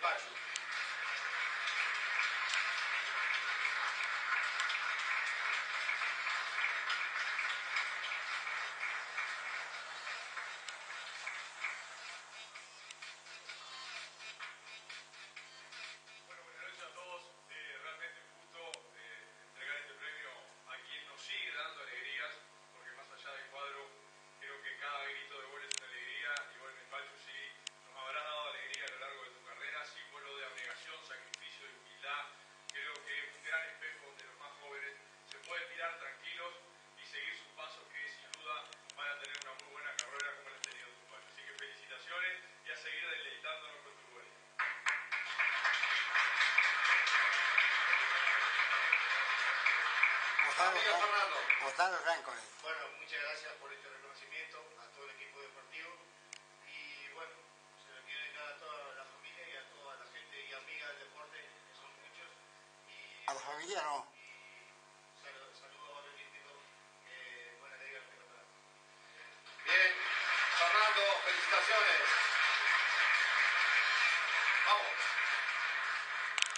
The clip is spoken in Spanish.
Pachu. Bueno, buenas noches a todos. Realmente un gusto entregar este premio a quien nos sigue dando alegrías, porque más allá del cuadro, creo que cada grito de gol es una alegría. Y bueno, Pachu, sí, nos habrás dado alegría a lo largo de tu carrera, símbolo de abnegación, sacrificio y humildad. Creo que es un gran espejo donde los más jóvenes se pueden mirar tranquilos y seguir sus pasos, que sin duda van a tener una muy buena carrera como la has tenido tu Pachu. Así que felicitaciones y a seguir deleitándonos con tu gol. Gonzalo Rancones. Bueno, muchas gracias por este reconocimiento a todo el equipo deportivo y bueno, se lo quiero dedicar a toda la familia y a toda la gente y amiga del deporte, que son muchos. Y, a la familia no. Y saludos a los olímpicos, buena alegría al campeonato. Bien, Fernando, felicitaciones. Vamos.